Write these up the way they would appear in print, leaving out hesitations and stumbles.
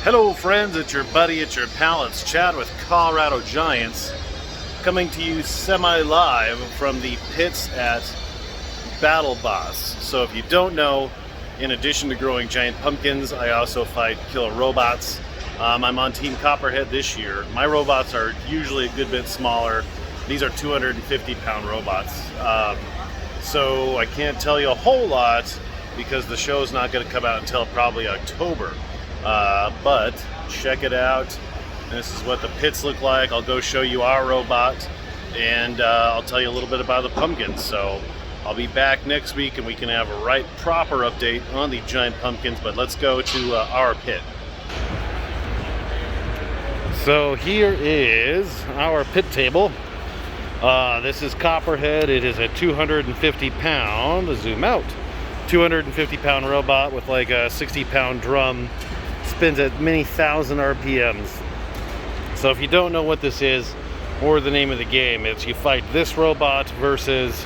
Hello friends, it's your buddy, it's your pal, it's Chad with Colorado Giants, coming to you semi-live from the pits at Battle Boss. So if you don't know, in addition to growing giant pumpkins, I also fight killer robots. I'm on Team Copperhead this year. My robots are usually a good bit smaller. These are 250-pound robots. So I can't tell you a whole lot because the show's not going to come out until probably October. But check it out. This is what the pits look like. I'll go show you our robot, and I'll tell you a little bit about the pumpkins. So I'll be back next week and we can have a proper update on the giant pumpkins, but let's go to our pit. So here is our pit table. This is Copperhead. It is a 250-pound, zoom out, 250-pound robot with like a 60-pound drum. Spins at many thousand RPMs. So if you don't know what this is or the name of the game, it's you fight this robot versus,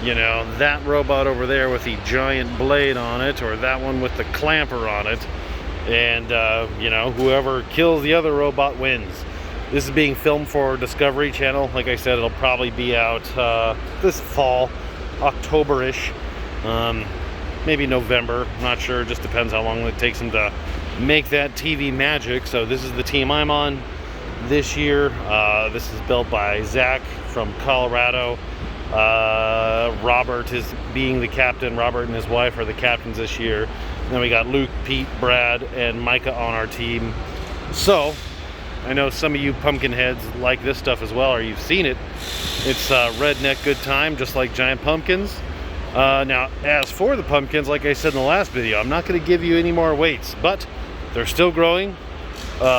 you know, that robot over there with the giant blade on it, or that one with the clamper on it, and you know, whoever kills the other robot wins. This is being filmed for Discovery Channel. Like I said, it'll probably be out this fall, October-ish, maybe November, not sure, just depends how long it takes them to make that TV magic. So this is the team I'm on this year. This is built by Zach from Colorado. Robert is being the captain. Robert and his wife are the captains this year. And then we got Luke, Pete, Brad, and Micah on our team. So I know some of you pumpkin heads like this stuff as well, or you've seen it. It's redneck good time, just like giant pumpkins. Now, as for the pumpkins, like I said in the last video, I'm not going to give you any more weights, but they're still growing.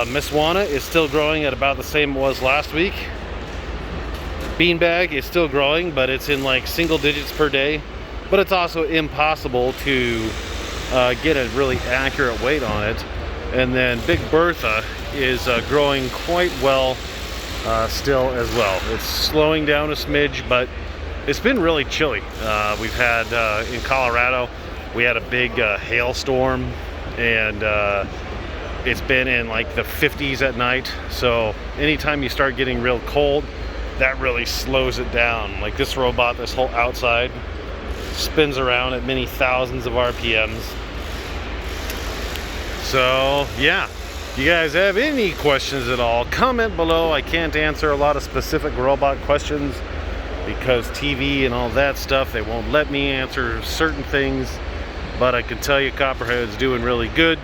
Miss Juana is still growing at about the same it was last week. Beanbag is still growing, but it's in like single digits per day. But it's also impossible to get a really accurate weight on it. And then Big Bertha is growing quite well still as well. It's slowing down a smidge, but it's been really chilly. We've had, in Colorado, we had a big hailstorm, and it's been in like the 50s at night. So anytime you start getting real cold, that really slows it down. Like this robot, this whole outside spins around at many thousands of RPMs. So yeah, if you guys have any questions at all, comment below. I can't answer a lot of specific robot questions because TV and all that stuff, they won't let me answer certain things, but I can tell you Copperhead's doing really good.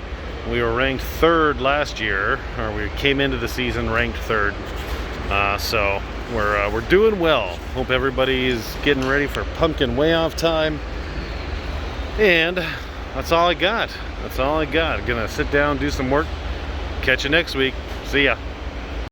We were ranked 3rd last year, or we came into the season ranked 3rd, so we're doing well. Hope everybody is getting ready for pumpkin way off time, and that's all I got. Gonna sit down, do some work, catch you next week. See ya.